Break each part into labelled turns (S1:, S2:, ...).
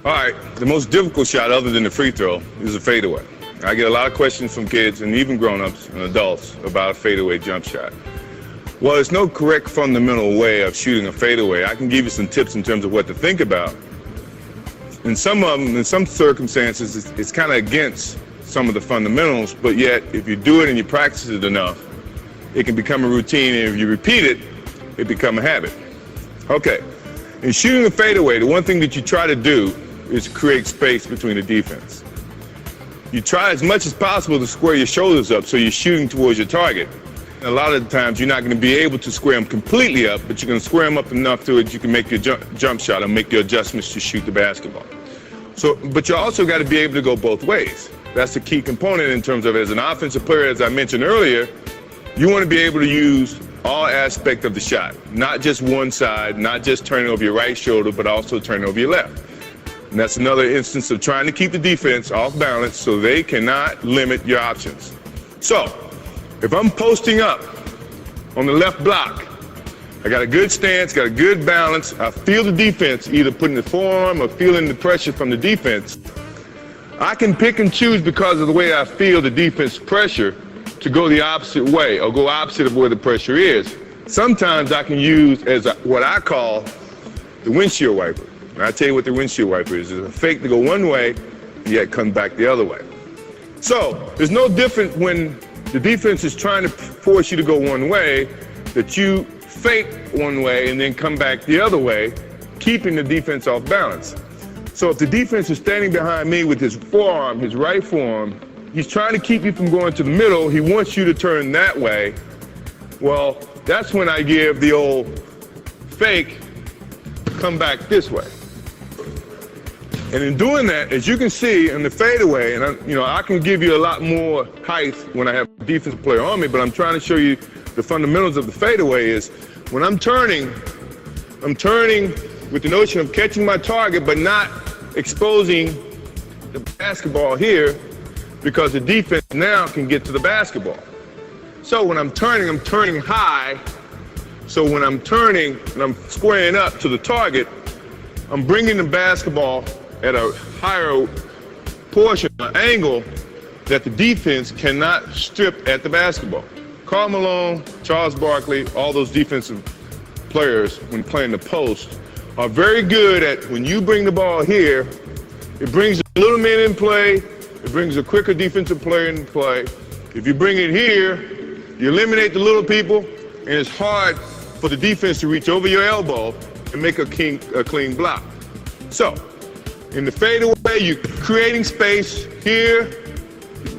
S1: All right, the most difficult shot other than the free throw is a fadeaway. I get a lot of questions from kids and even grown-ups and adults about a fadeaway jump shot. Well, there's no correct fundamental way of shooting a fadeaway. I can give you some tips in terms of what to think about. In some of them, in some circumstances, it's kind of against some of the fundamentals, but yet if you do it and you practice it enough, it can become a routine, and if you repeat it, it becomes a habit. Okay, in shooting a fadeaway, the one thing that you try to do is create space between the defense. You try as much as possible to square your shoulders up so you're shooting towards your target. A lot of the times you're not going to be able to square them completely up, but you're going to square them up enough to it you can make your jump shot and make your adjustments to shoot the basketball. But you also got to be able to go both ways. That's the key component in terms of, as an offensive player, as I mentioned earlier, you want to be able to use all aspects of the shot, not just one side, not just turning over your right shoulder, but also turning over your left. And that's another instance of trying to keep the defense off balance so they cannot limit your options. So, if I'm posting up on the left block, I got a good stance, got a good balance, I feel the defense either putting the forearm or feeling the pressure from the defense, I can pick and choose because of the way I feel the defense pressure to go the opposite way or go opposite of where the pressure is. Sometimes I can use as what I call the windshield wiper. And I'll tell you what the windshield wiper is. It's a fake to go one way, yet come back the other way. So, there's no different when the defense is trying to force you to go one way, that you fake one way and then come back the other way, keeping the defense off balance. So if the defense is standing behind me with his forearm, his right forearm, he's trying to keep you from going to the middle, he wants you to turn that way. Well, that's when I give the old fake, come back this way. And in doing that, as you can see in the fadeaway, and I can give you a lot more height when I have a defensive player on me, but I'm trying to show you the fundamentals of the fadeaway is when I'm turning with the notion of catching my target but not exposing the basketball here because the defense now can get to the basketball. So when I'm turning high. So when I'm turning and I'm squaring up to the target, I'm bringing the basketball at a higher portion, an angle that the defense cannot strip at the basketball. Karl Malone, Charles Barkley, all those defensive players when playing the post are very good at when you bring the ball here, it brings a little man in play, it brings a quicker defensive player in play. If you bring it here, you eliminate the little people, and it's hard for the defense to reach over your elbow and make a clean block. So, in the fadeaway, you're creating space here.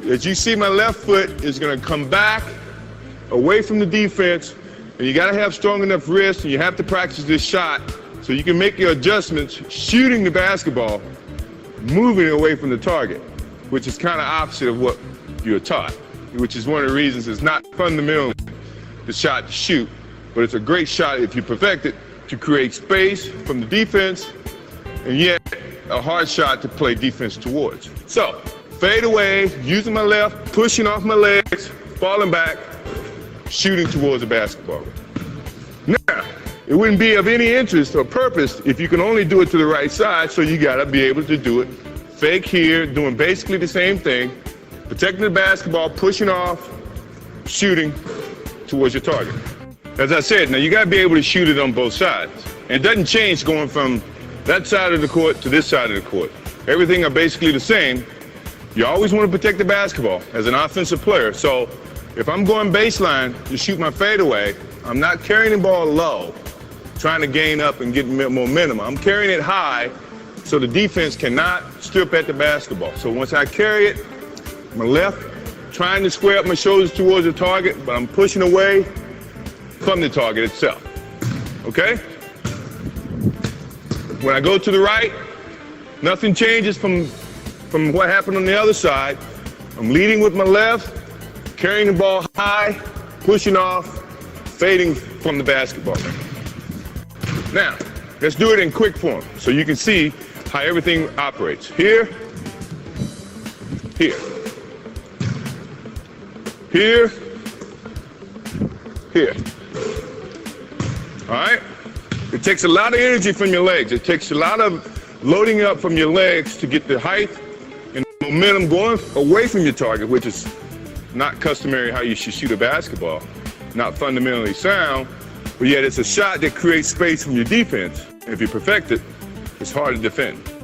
S1: As you see, my left foot is going to come back away from the defense, and you got to have strong enough wrists, and you have to practice this shot so you can make your adjustments, shooting the basketball, moving away from the target, which is kind of opposite of what you're taught, which is one of the reasons it's not fundamentally the shot to shoot, but it's a great shot if you perfect it to create space from the defense, and yet a hard shot to play defense towards. So, fade away, using my left, pushing off my legs, falling back, shooting towards the basketball. Now, it wouldn't be of any interest or purpose if you can only do it to the right side, so you gotta be able to do it fake here, doing basically the same thing, protecting the basketball, pushing off, shooting towards your target. As I said, now you gotta be able to shoot it on both sides. And it doesn't change going from that side of the court to this side of the court. Everything are basically the same. You always want to protect the basketball as an offensive player. So if I'm going baseline to shoot my fadeaway, I'm not carrying the ball low, trying to gain up and get momentum. I'm carrying it high so the defense cannot strip at the basketball. So once I carry it, my left, trying to square up my shoulders towards the target, but I'm pushing away from the target itself. Okay? When I go to the right, nothing changes from what happened on the other side. I'm leading with my left, carrying the ball high, pushing off, fading from the basketball. Now, let's do it in quick form so you can see how everything operates. Here, here, here, here. All right? It takes a lot of energy from your legs. It takes a lot of loading up from your legs to get the height and momentum going away from your target, which is not customary how you should shoot a basketball, not fundamentally sound, but yet it's a shot that creates space from your defense. If you perfect it, it's hard to defend.